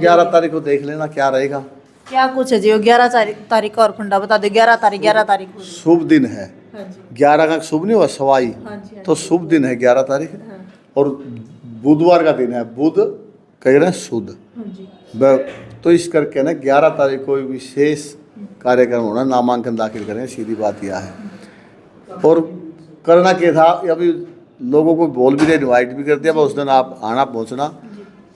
11 तारीख को देख लेना क्या रहेगा। क्या कुछ है जी? 11 तारीख का और फंडा बता दो। 11 तारीख को। शुभ दिन है। हाँ जी 11 का शुभ नहीं हुआ सवाई, हाँ जी तो शुभ दिन है 11 तारीख। हाँ और बुधवार का दिन है, बुध कह रहे हैं शुद्ध। हाँ जी तो इस करके ना 11 तारीख को विशेष कार्यक्रम होना, नामांकन दाखिल करें, सीधी बात यह है। और करना क्या था, अभी लोगों को बोल भी दे, इनवाइट भी कर दिया, बस उस दिन आप आना पहुंचना।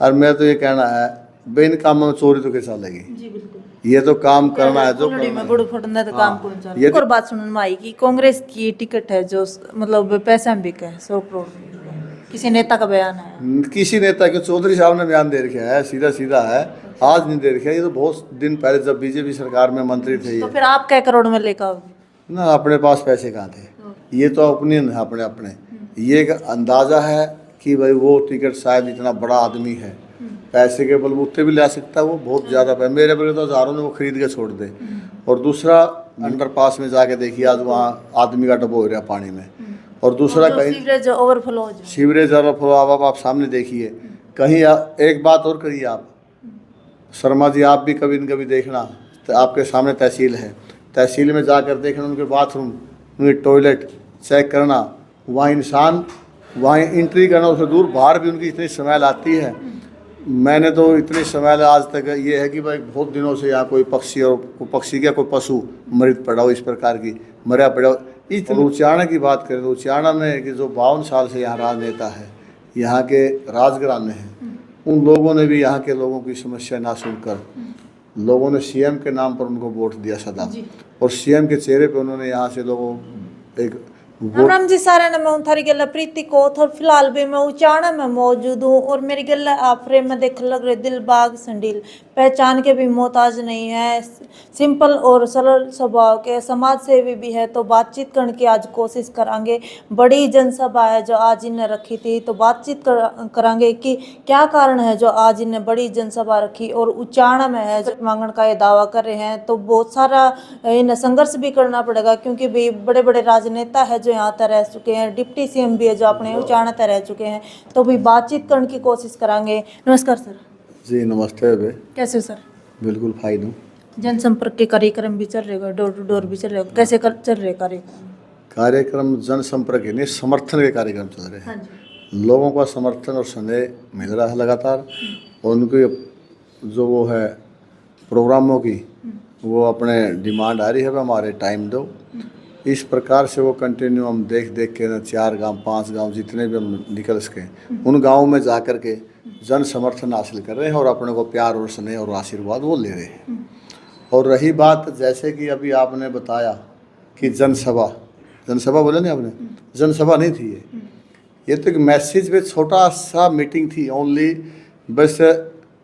और मैं तो ये कहना है भाई, इन कामों में चोरी तो कैसा लगी, जी बिल्कुल। ये तो काम करना है जो कुल्हड़ी करना में है। गुड़ फटना तो काम कौन सा। ये एक और बात सुनने में आई कि कांग्रेस की टिकट है जो मतलब पैसा में बिका है 100 करोड़, किसी नेता का बयान है। किसी नेता के चौधरी साहब ने बयान दे रखा है, सीधा सीधा है, आज नहीं दे रखा है, ये तो बहुत दिन पहले जब बीजेपी सरकार में मंत्री थे तो ये फिर आप क्या करोड़ में लेकर आओगे? ना, अपने पास पैसे कहाँ थे, ये तो ओपिनियन है अपने अपने। ये एक अंदाजा है कि भाई वो टिकट शायद इतना बड़ा आदमी है, पैसे के बलबूते भी ले सकता है वो, बहुत ज़्यादा पैसे, मेरे बड़े तो हज़ारों ने वो खरीद के छोड़ दे। और दूसरा अंडरपास में जाके देखिए, आज वहाँ आदमी का डब्बा हो रहा पानी में। और दूसरा कहीं सीवरेज ओवरफ्लो हो जाए। सीवरेज ओवरफ्लो आप सामने देखिए कहीं। एक बात और करिए आप शर्मा जी, आप भी कभी न कभी देखना, तो आपके सामने तहसील है, तहसील में जाकर देखना उनके बाथरूम, उनके टॉयलेट चेक करना, वहाँ इंसान वहाँ एंट्री करना, उससे दूर बाहर भी उनकी इतनी स्मेल आती है। मैंने तो इतनी स्मेल आज तक ये है कि भाई बहुत दिनों से यहाँ कोई पक्षी और पक्षी क्या कोई पशु मृत पड़ा हो, इस प्रकार की मरा पड़ा हो। इतनी उचाणा की बात करें तो उचाणा में कि जो 52 साल से यहाँ राजनेता है, यहाँ के राजघराने हैं, उन लोगों ने भी यहाँ के लोगों की समस्या ना सुनकर लोगों ने सीएम के नाम पर उनको वोट दिया सदा, और सीएम के चेहरे पे उन्होंने यहाँ से लोगों एक राम जी सारे ने मैं थारी गल्ला प्रीति को थोड़ा फिलहाल भी मैं उचाणा में मौजूद हूँ, और मेरी गल्ला आप फ्रेम में देख लग रहे दिल बाग संडील, पहचान के भी मोहताज नहीं है, सिंपल और सरल स्वभाव के, समाज सेवी भी है। तो बातचीत करने की आज कोशिश करांगे। बड़ी जनसभा है जो आज इन्हें रखी थी, तो बातचीत करांगे कि क्या कारण है जो आज इन्हें बड़ी जनसभा रखी और उचाणा में है जो मांगण का ये दावा कर रहे हैं। तो बहुत सारा इन्हें संघर्ष भी करना पड़ेगा, क्योंकि भी बड़े बड़े राजनेता है जो यहाँ तक रह चुके हैं, डिप्टी सीएम भी है जो अपने उचाणा तक रह चुके हैं। तो भी बातचीत करने की कोशिश करांगे। नमस्कार सर। जी नमस्ते बे। कैसे हो सर? बिल्कुल फाइन हूँ। जनसंपर्क के कार्यक्रम भी चल रहे, डोर टू डोर भी चल रहे, कैसे चल रहे कार्यक्रम? जनसंपर्क नहीं, समर्थन के कार्यक्रम चल रहे हैं। हाँ जी। लोगों का समर्थन और स्नेह मिल रहा है लगातार, और उनकी जो वो है प्रोग्रामों की वो अपने डिमांड आ रही है, हमारे टाइम दो, इस प्रकार से वो कंटिन्यू हम देख देख के ना 4 गांव 5 गांव जितने भी हम निकल सके उन गांवों में जा कर के जन समर्थन हासिल कर रहे हैं, और अपने को प्यार और स्नेह और आशीर्वाद वो ले रहे हैं। और रही बात जैसे कि अभी आपने बताया कि जनसभा बोले नहीं आपने, जनसभा नहीं थी ये तो एक मैसेज पे छोटा सा मीटिंग थी ओनली। बस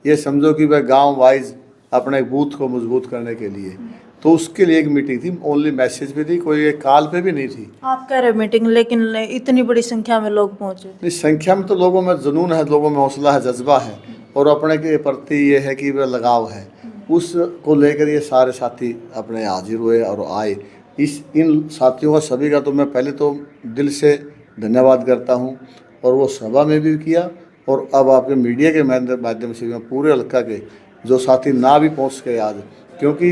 ये समझो कि वह गांव वाइज अपने बूथ को मजबूत करने के लिए, तो उसके लिए एक मीटिंग थी, ओनली मैसेज पे थी, कोई एक कॉल पे भी नहीं थी। आप कह रहे मीटिंग, लेकिन इतनी बड़ी संख्या में लोग पहुंचे। नहीं, संख्या में तो लोगों में जुनून है, लोगों में हौसला है, जज्बा है, और अपने के प्रति ये है कि वह लगाव है, उसको लेकर ये सारे साथी अपने हाजिर हुए और आए। इन साथियों का सभी का तो मैं पहले तो दिल से धन्यवाद करता हूँ, और वो सभा में भी किया, और अब आपके मीडिया के माध्यम से भी मैं पूरे हल्का के जो साथी ना भी पहुँच गए आज, क्योंकि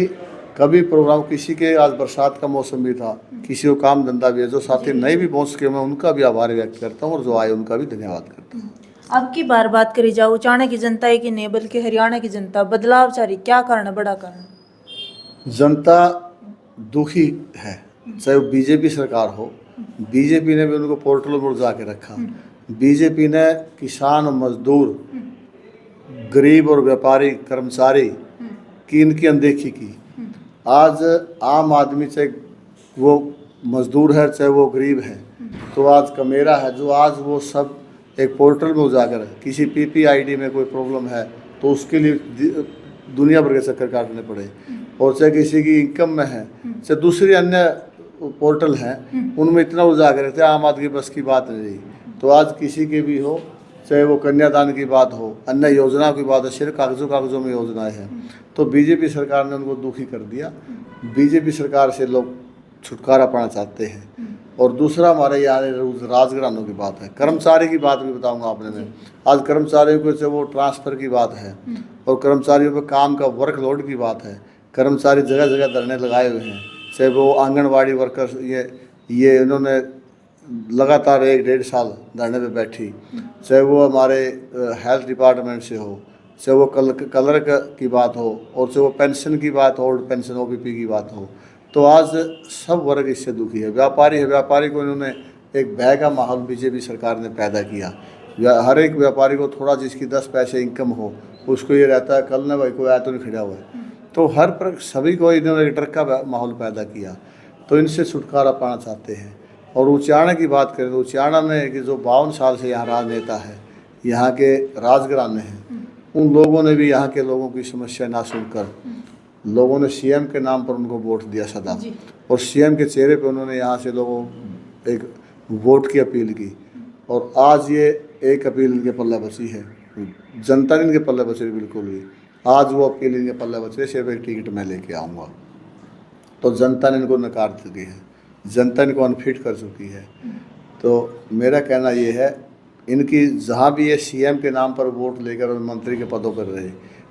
कभी प्रोग्राम किसी के, आज बरसात का मौसम भी था, किसी को काम धंधा भी है, जो साथी नहीं भी पहुँच के, मैं उनका भी आभार व्यक्त करता हूँ, और जो आए उनका भी धन्यवाद करता हूँ। अब की बात करी जाओ उचाणा की जनता ही की नहीं बल्कि हरियाणा की जनता बदलाव चाह रही, क्या कारण है, बड़ा कारण? जनता दुखी है, चाहे वो बीजेपी सरकार हो, बीजेपी ने भी उनको पोर्टल में उलझा के रखा, बीजेपी ने किसान, मजदूर, गरीब और व्यापारी, कर्मचारी की इनकी अनदेखी की। आज आम आदमी, चाहे वो मजदूर है चाहे वो गरीब है, तो आज कमेरा है जो आज वो सब एक पोर्टल में उजागर है। किसी पीपीआईडी में कोई प्रॉब्लम है तो उसके लिए दुनिया भर के चक्कर काटने पड़े, और चाहे किसी की इनकम में है, चाहे दूसरी अन्य पोर्टल हैं, उनमें इतना उजागर है, आम आदमी बस की बात नहीं रही। तो आज किसी के भी हो, चाहे वो कन्यादान की बात हो, अन्य योजना की बात हो, सिर्फ कागजों में योजनाएं हैं, तो बीजेपी सरकार ने उनको दुखी कर दिया। बीजेपी सरकार से लोग छुटकारा पाना चाहते हैं, और दूसरा हमारे यहाँ राजघरानों की बात है। कर्मचारी की बात भी बताऊंगा आपने मैं। आज कर्मचारियों को से वो ट्रांसफ़र की बात है और कर्मचारियों पे काम का वर्कलोड की बात है। कर्मचारी जगह जगह धरने लगाए हुए हैं, चाहे वो आंगनवाड़ी वर्कर्स, ये इन्होंने लगातार 1-1.5 साल धरने पे बैठी, चाहे वो हमारे हेल्थ डिपार्टमेंट से हो, चाहे वो कलर की बात हो, और चाहे वो पेंशन की बात हो, ओल्ड पेंशन OPP की बात हो। तो आज सब वर्ग इससे दुखी है। व्यापारी है, व्यापारी को इन्होंने एक भय का माहौल बीजेपी सरकार ने पैदा किया। हर एक व्यापारी को थोड़ा जिसकी 10 पैसे इनकम हो, उसको ये रहता है कल न भाई कोई आया तो नहीं खड़ा हुआ है। तो हर पर सभी को इन्होंने एक डर का माहौल पैदा किया। तो इनसे छुटकारा पाना चाहते हैं। और उचाणा की बात करें तो उचाणा में कि जो 52 साल से यहाँ राजनेता है, यहाँ के राजघराने हैं, उन लोगों ने भी यहाँ के लोगों की समस्या ना सुनकर लोगों ने CM के नाम पर उनको वोट दिया सदा, और CM के चेहरे पे उन्होंने यहाँ से लोगों एक वोट की अपील की। और आज ये एक अपील इनके पल्ले बची है, जनता ने इनके पल्ले बची बिल्कुल भी। आज वो अपील इनके पल्ले बचे, सिर्फ एक टिकट मैं लेके आऊँगा। तो जनता ने इनको नकार चुकी है, जनता इनको अनफिट कर चुकी है। तो मेरा कहना ये है, इनकी जहाँ भी ये CM के नाम पर वोट लेकर मंत्री के पदों पर रहे,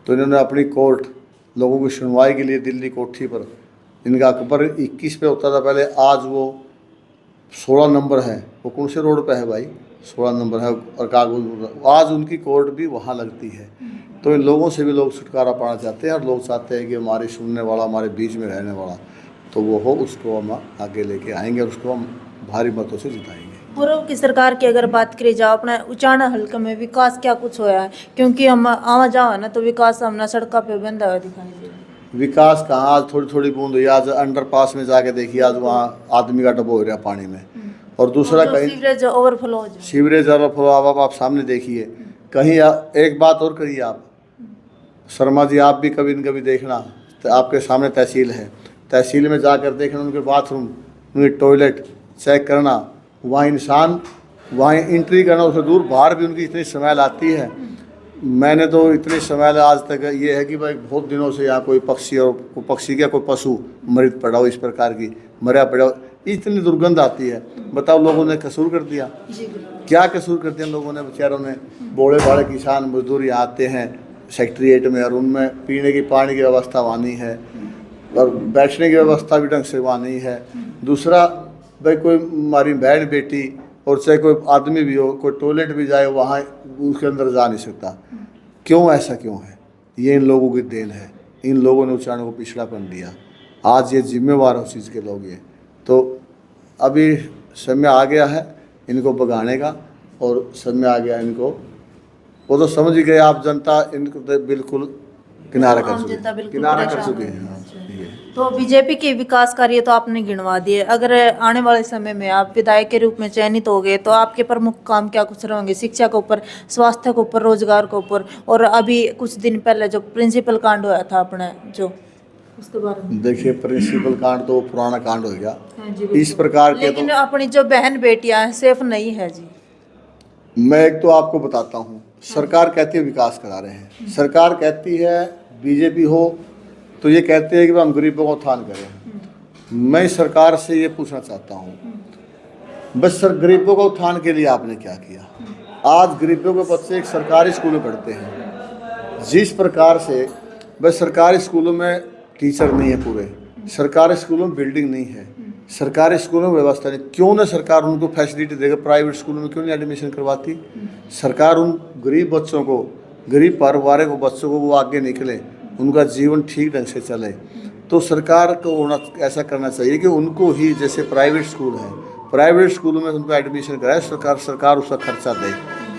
तो इन्होंने अपनी कोर्ट लोगों की सुनवाई के लिए दिल्ली कोठी पर, इनका अकबर 21 पे होता था पहले, आज वो 16 नंबर है। वो कौन से रोड पे है भाई? 16 नंबर है। और कागज आज उनकी कोर्ट भी वहाँ लगती है। तो इन लोगों से भी लोग छुटकारा पाना चाहते हैं, और लोग चाहते हैं कि हमारी सुनने वाला, हमारे बीच में रहने वाला तो वो हो, उसको हम आगे लेके आएंगे और उसको हम भारी मतों से जिताएंगे। पूर्व की सरकार की अगर बात करी जाओ, अपना उचाणा हल्के में विकास क्या कुछ होया है? क्योंकि हम आवा जाओ है ना, तो विकास हमने सड़कों पे बंधा हुआ दिखाई दे रहा है। विकास कहाँ, आज थोड़ी थोड़ी बूंद हुई। आज अंडरपास में जाके देखिए, आज वहाँ आदमी का डबो हो रहा पानी में। और दूसरा कहीं सीवरेज ओवरफ्लो, सीवरेज ओवरफ्लो आप सामने देखिए। कहीं एक बात और करिए आप, शर्मा जी, आप भी कभी न कभी देखना, तो आपके सामने तहसील है, तहसील में जाकर देखना, उनके बाथरूम, उनके टॉयलेट चेक करना। वहाँ इंसान वहाँ एंट्री करना, उससे दूर बाहर भी उनकी इतनी स्मेल आती है। मैंने तो इतनी स्मेल आज तक ये है कि भाई बहुत दिनों से यहाँ कोई पक्षी, और कोई पक्षी क्या कोई पशु मृत पड़ा हो, इस प्रकार की मरा पड़ा हो, इतनी दुर्गंध आती है। बताओ, लोगों ने कसूर कर दिया? क्या कसूर कर दिया लोगों ने? बेचारों ने, बड़े बड़े किसान मजदूर यहाँ आते हैं सेक्रेटरीट में, और उनमें पीने की पानी की व्यवस्था वहाँ नहीं है, और बैठने की व्यवस्था भी ढंग से वहाँ नहीं है। दूसरा भाई, कोई हमारी बहन बेटी और चाहे कोई आदमी भी हो, कोई टॉयलेट भी जाए वहाँ उसके अंदर जा नहीं सकता। क्यों? ऐसा क्यों है? ये इन लोगों की देन है। इन लोगों ने उचाणा को पिछड़ापन दिया। आज ये जिम्मेवार उस चीज़ के लोग। ये तो अभी समय आ गया है इनको भगाने का, और समय आ गया इनको, वो तो समझ ही गए आप, जनता इनको तो बिल्कुल किनारा कर चुकी है। तो बीजेपी के विकास कार्य तो आपने गिनवा दिए। अगर आने वाले समय में आप विधायक के रूप में चयनित हो गए, तो आपके प्रमुख काम क्या कुछ रहेंगे? शिक्षा के ऊपर, स्वास्थ्य के ऊपर, रोजगार के ऊपर, और अभी कुछ दिन पहले जो प्रिंसिपल कांड हुआ था अपने, जो उसके बारे में देखिए, प्रिंसिपल कांड तो पुराना कांड हो गया। इस प्रकार के, लेकिन अपनी जो बहन बेटियां हैं सेफ नहीं है जी। मैं एक तो आपको बताता हूँ, सरकार कहती है विकास करा रहे हैं, सरकार कहती है, बीजेपी हो तो ये कहते हैं कि हम गरीबों को उत्थान करें। मैं सरकार से ये पूछना चाहता हूँ, बस सर, गरीबों को उत्थान के लिए आपने क्या किया? आज गरीबों के बच्चे एक सरकारी स्कूल में पढ़ते हैं। जिस प्रकार से बस सरकारी स्कूलों में टीचर नहीं है, पूरे सरकारी स्कूलों में बिल्डिंग नहीं है, सरकारी स्कूलों में व्यवस्था नहीं, क्यों ना सरकार उनको फैसिलिटी देकर प्राइवेट स्कूलों में क्यों नहीं एडमिशन करवाती? सरकार उन गरीब बच्चों को, गरीब परिवार को, बच्चों को वो आगे निकले, उनका जीवन ठीक ढंग से चले। तो सरकार को होना ऐसा करना चाहिए कि उनको ही, जैसे प्राइवेट स्कूल है, प्राइवेट स्कूलों में उनको एडमिशन कराए, सरकार उसका खर्चा दे।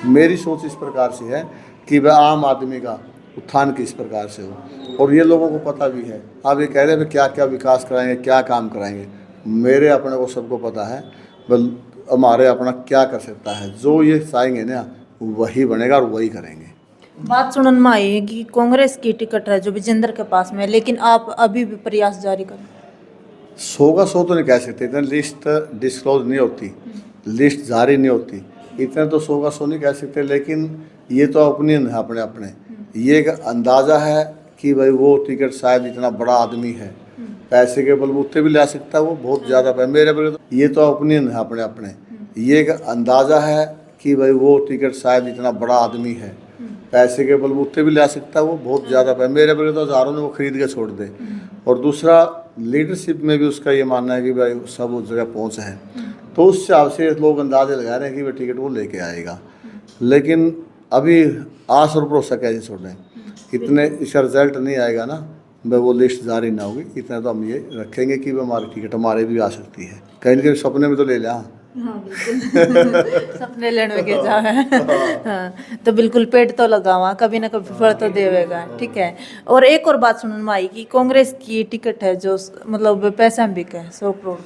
मेरी सोच इस प्रकार से है कि वह आम आदमी का उत्थान किस प्रकार से हो, और ये लोगों को पता भी है। आप ये कह रहे हैं क्या क्या विकास कराएंगे, क्या काम कराएंगे, मेरे अपने को सबको पता है, बल हमारे अपना क्या कर सकता है। जो ये चाहेंगे ना वही बनेगा और वही करेंगे। बात सुनने में आई है कि कांग्रेस की टिकट है जो विजेंद्र के पास में, लेकिन आप अभी भी प्रयास जारी करें। 100 का 100 तो नहीं कह सकते, इतना लिस्ट डिस्क्लोज नहीं होती, लिस्ट जारी नहीं होती, इतना तो 100 का 100 नहीं कह सकते। लेकिन ये तो ओपिनियन है अपने अपने, ये एक अंदाज़ा है कि भाई वो टिकट शायद इतना बड़ा आदमी है, पैसे के बलबूते भी ला सकता है वो, बहुत ज़्यादा पैसे मेरे पर। ये तो ओपिनियन है अपने अपने, ये एक अंदाज़ा है कि भाई वो टिकट शायद इतना बड़ा आदमी है, पैसे के बलबूते भी ला सकता है वो, बहुत ज़्यादा पैसे मेरे पर तो हज़ारों ने वो खरीद के छोड़ दे। और दूसरा लीडरशिप में भी उसका ये मानना है कि भाई सब उस जगह पहुँच है, तो उस हिसाब से लोग अंदाजे लगा रहे हैं कि भाई टिकट वो लेके आएगा। लेकिन अभी आस और भरोसा कैसे छोड़ें, इतने इसका रिजल्ट नहीं आएगा ना, भाई वो लिस्ट जारी ना होगी, इतना तो हम ये रखेंगे कि भाई हमारी टिकट हमारे भी आ सकती है, कहीं ना कहीं सपने में तो ले लिया। हाँ बिल्कुल सपने लेने में क्या है। हाँ, तो बिल्कुल पेट तो लगावा, कभी ना कभी फल तो देवेगा, ठीक है। और एक और बात सुनने में आई कि कांग्रेस की टिकट है जो मतलब पैसा में बिके 100 करोड़,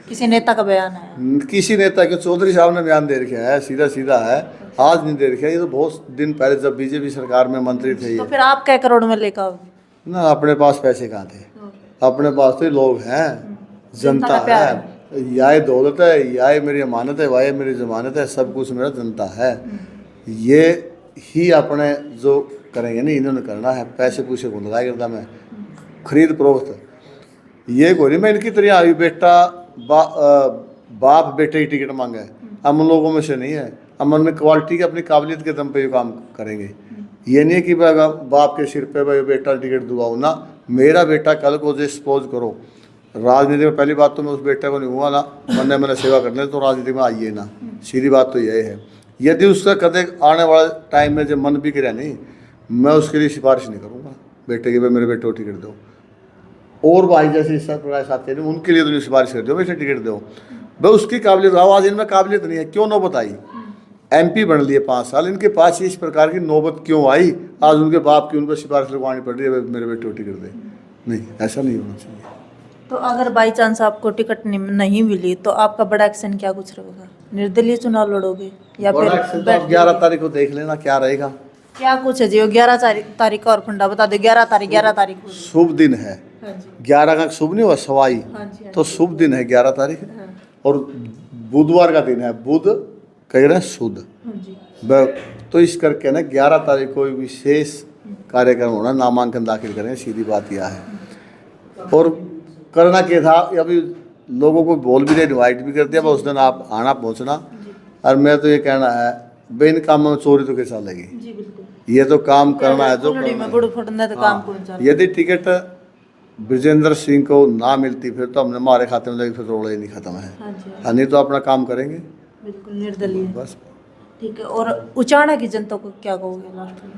किसी नेता का बयान है। किसी नेता के चौधरी साहब ने बयान दे रखा है, सीधा सीधा है, आज नहीं दे रखा है, ये तो बहुत दिन पहले जब बीजेपी सरकार में मंत्री थे। तो फिर आप क्या करोड़ में लेकर आओगे ना, अपने पास पैसे कहाँ थे, अपने पास तो लोग हैं, जनता है, या दौलत है, या मेरी अमानत है, वाह मेरी जमानत है, सब कुछ मेरा जनता है। ये ही अपने जो करेंगे ना, इन्होंने करना है, पैसे पूछे को लगाया करता मैं खरीद फरोख्त। ये कोई नहीं मैं इनकी तरह आई बेटा बाप बेटे की टिकट मांगे, हम उन लोगों में से नहीं है, हम उनमें क्वालिटी की अपनी काबिलियत के दम पे ये काम करेंगे। ये नहीं है कि बाप के सिर पे भाई बेटा टिकट दुआओ ना, मेरा बेटा कल को जो सपोज करो राजनीति में, पहली बात तो मैं उस बेटे को नहीं हुआ ना मैंने सेवा करने, तो राजनीति में आइए ना, सीधी बात तो यही है। यदि उसका कदे आने वाले टाइम में जब मन भी करे नहीं, मैं उसके लिए सिफारिश नहीं करूँगा बेटे की भाई मेरे बेटे को टिकट दो, और भाई जैसे ईश्वर प्रकाश आते हैं उनके लिए तो नहीं सिफारिश कर दो, वैसे टिकट दो भाई, उसकी काबिलियत आवाज़ इनमें काबिलियत नहीं है, क्यों नौबत आई, MP बन लिए 5 साल, इनके पास इस प्रकार की नौबत क्यों आई, आज उनके बाप की उनको सिफारिश लगवानी पड़ रही है मेरे बेटे को टिकट दे। नहीं, ऐसा नहीं होना चाहिए। तो अगर बाई चांस आपको टिकट नहीं मिली तो आपका बड़ा एक्शन क्या कुछ रहेगा, निर्दलीय चुनाव लड़ोगे या फिर 11 तारीख को देख लेना क्या रहेगा, क्या कुछ है जी। 11 तारीख का और फंडा बता दो। 11 तारीख को शुभ दिन है, 11 का शुभ नहीं हुआ सवाई, तो शुभ दिन है 11 तारीख, और बुधवार का दिन है, बुध कह रहे हैं शुद्ध, तो इस करके ना 11 तारीख को विशेष कार्यक्रम होना, नामांकन दाखिल करें, सीधी बात यह है। और करना क्या था, अभी लोगों को बोल भी रहे, इन्वाइट भी कर दिया, बस उस दिन आप आना पहुंचना। और मैं तो ये कहना है भाई इन कामों में चोरी तो कैसा लगी, ये तो काम करना है जो यदि टिकट ब्रजेंद्र सिंह को ना मिलती फिर तो हमने हमारे खाते में लगी, फिर रोड़ा ही नहीं खत्म है, नहीं तो अपना काम करेंगे बिल्कुल निर्दलीय बस। ठीक है। और उचाना की जनता को क्या कहोगे लास्ट में?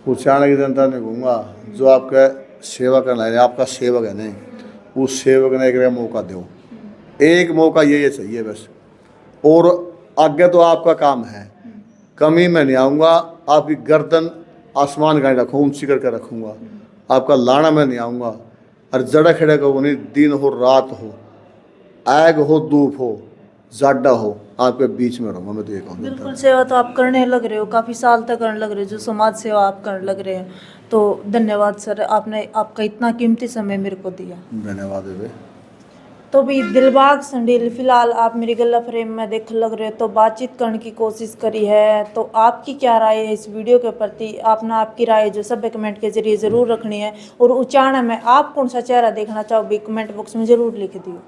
उचाना की जनता ने कहूँगा जो आपका सेवा करना है, आपका सेवक है नहीं, उस सेवक ने एक मौका दो, एक मौका ये चाहिए बस, और आगे तो आपका काम है, कमी में नहीं आऊँगा, आपकी गर्दन आसमान का रखूँ, ऊंची करके रखूँगा, आपका लाना में नहीं आऊँगा, और जड़ा खड़े को नहीं, दिन हो रात हो, आग हो धूप हो जाडा हो, आपके बीच में रहूँगा मैं, तो ये कहूँगा। बिल्कुल सेवा तो आप करने लग रहे हो, काफ़ी साल तक करने लग रहे हो, जो समाज सेवा आप करने लग रहे हो, तो धन्यवाद सर, आपने आपका इतना कीमती समय मेरे को दिया, धन्यवाद है। तो भी दिलबाग संडील फिलहाल आप मेरी गला फ्रेम में देख लग रहे हो, तो बातचीत करने की कोशिश करी है, तो आपकी क्या राय है इस वीडियो के प्रति, आपने आपकी राय जो सब कमेंट के जरिए ज़रूर रखनी है, और उचाना में आप कौन सा चेहरा देखना चाहो भी कमेंट बॉक्स में ज़रूर लिख दियो।